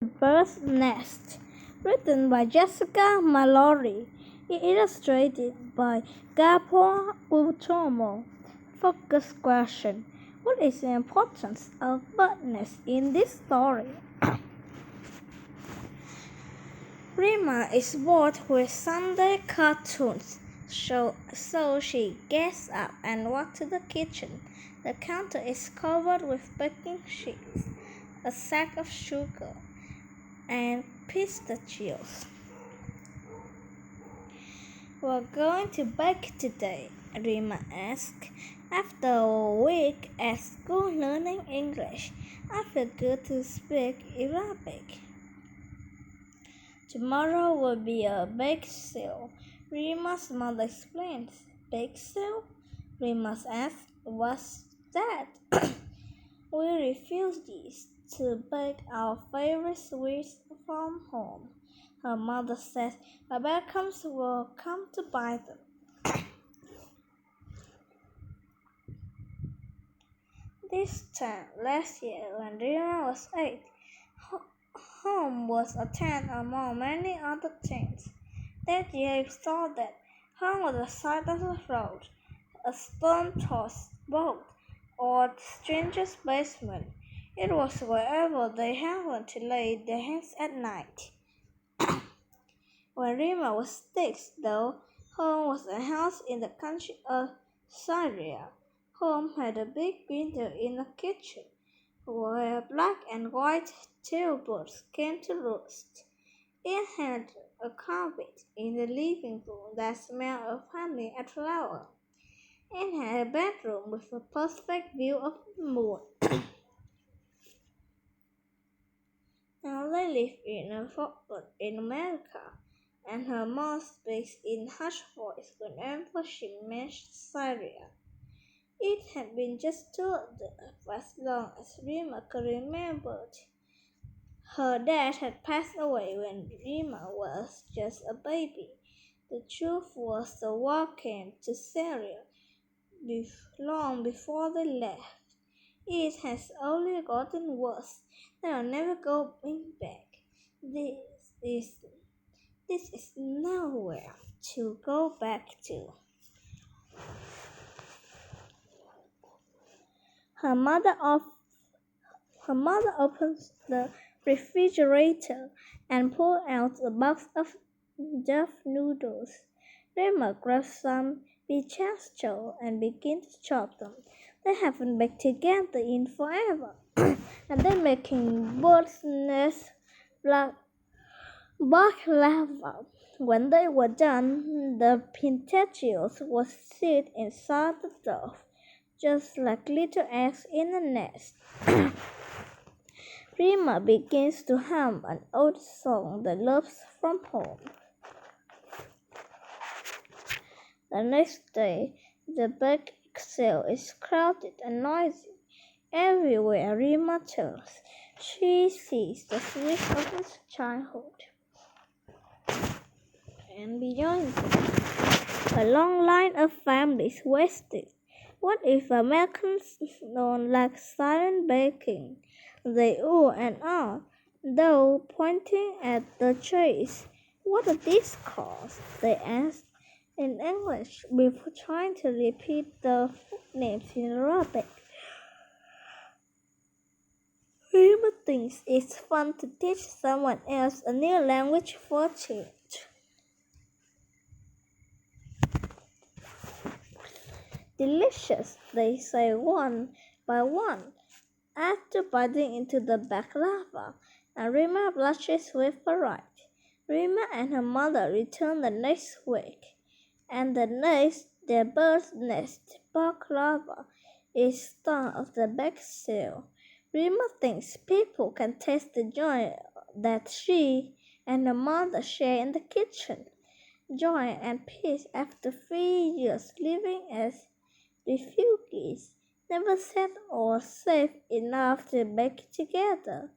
Bird's Nest, written by Jessica Mallory, illustrated by Gabor Utomo. Focus question: what is the importance of bird nests in this story? Rima is bored with Sunday cartoons, so she gets up and walks to the kitchen. The counter is covered with baking sheets, a sack of sugar, and pistachios. "We're going to bake today," Rima asked. "After a week at school learning English, I feel good to speak Arabic." "Tomorrow will be a bake sale," Rima's mother explains. "Bake sale?" Rima asked. "What's that?" "We refugees to bake our favorite sweets from home," her mother said. "Americans will come to buy them." This time last year, when Rima was 8, home was a tent among many other tents. That year, we saw that hung on the side of the road, a stone-tossed boat, or a stranger's basement. It was wherever they happened to lay their heads at night. When Rima was 6, though, home was a house in the country of Syria. Home had a big window in the kitchen, where black and white tailbirds came to roost. It had a carpet in the living room that smelled of honey and flower. It had a bedroom with a perfect view of the moon. Now they live in a fortune in America, and her mom speaks in hushed voice whenever she mentions Syria. It had been just 2 of them for as long as Rima could remember. Her dad had passed away when Rima was just a baby. The truth was the war came to Syria long before they left. It has only gotten worse. They are never going back. This is nowhere to go back to. Her mother opens the refrigerator and pulls out a box of duff noodles. Rima grabs some pistachios and begins to chop them. They haven't baked together in forever, and they're making bird's nest baklava. When they were done, the pistachios would sit inside the dough, just like little eggs in a nest. Rima begins to hum an old song that loves from home. The next day, the bake sale is crowded and noisy. Everywhere Rima turns, she sees the sweets of his childhood. And beyond them, a long line of families waited. What if Americans don't like silent baking? They ooh and ah, though pointing at the trays. "What are these called?" they asked in English before trying to repeat the food names in Arabic. Rima thinks it's fun to teach someone else a new language for a change. "Delicious," they say one by one, after biting into the baklava, and Rima blushes with pride. Rima and her mother return the next week, and their bird's nest baklava is star of the bake sale. Rima thinks people can taste the joy that she and her mother share in the kitchen. Joy and peace after 3 years living as refugees, never set or safe enough to bake together.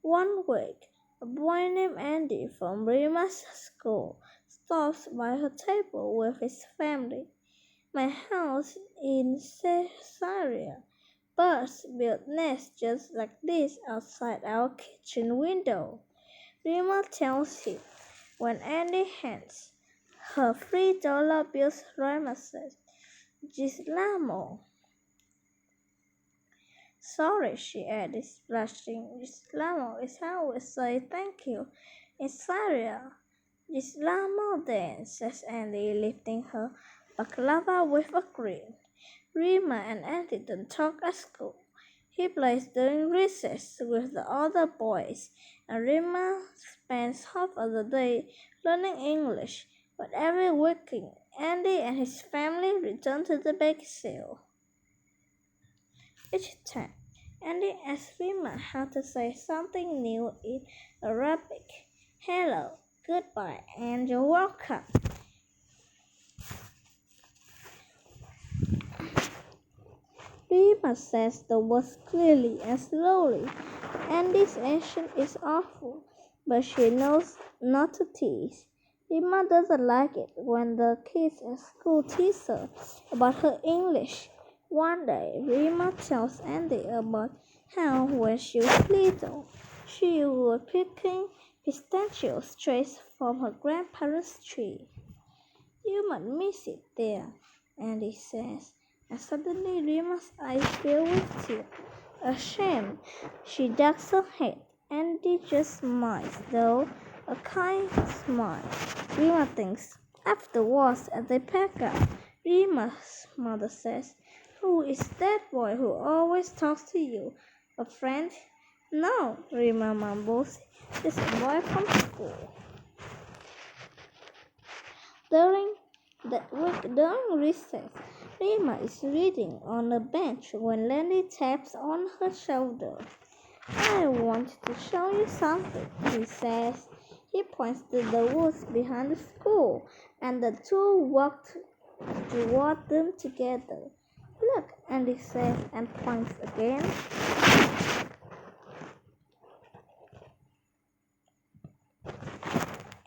One week, a boy named Andy from Rima's school stops by her table with his family. "My house in Syria," Birds build nests just like this outside our kitchen window, Rima tells him. When Andy hands her $3 bills, Rima says, Gislamo. Sorry, she added, blushing. Gislamo is how we say thank you in Syria. Gislamo then, says Andy, lifting her baklava with a grin. Rima and Andy don't talk at school. He plays during recess with the other boys, and Rima spends half of the day learning English. But every weekend, Andy and his family return to the bake sale. Each time, Andy asks Rima how to say something new in Arabic. Hello, goodbye, and you're welcome. Rima says the words clearly and slowly. Andy's action is awful, but she knows not to tease. Rima doesn't like it when the kids at school tease her about her English. One day, Rima tells Andy about how when she was little, she was picking pistachio straight from her grandparents' tree. You might miss it there, Andy says, and suddenly Rima's eyes fill with tears. Ashamed, she ducks her head. Andy just smiles, though a kind smile. Rima thinks. Afterwards, as they pack up, Rima's mother says, Who is that boy who always talks to you? A friend? No, Rima mumbles. It's a boy from school. During recess, Rima is reading on a bench when Lenny taps on her shoulder. I want to show you something, he says. He points to the woods behind the school, and the two walk toward them together. Look, Andy says and points again.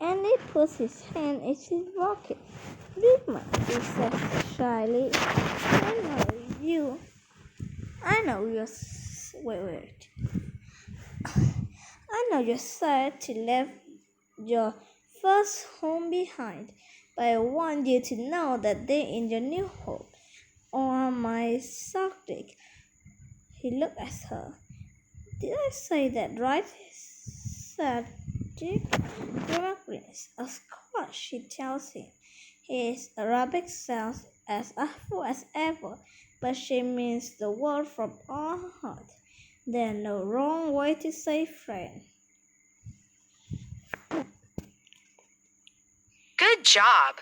Andy puts his hand in his pocket. Rima, he says shyly, I know you're sad to leave your first home behind, but I want you to know that they're in your new home. Oh, my Sardic. He looked at her. Did I say that right? Sardic? Rima grins. Of course, she tells him. His Arabic sounds as awful as ever, but she means the word from all her heart. There's no wrong way to say friend. Good job!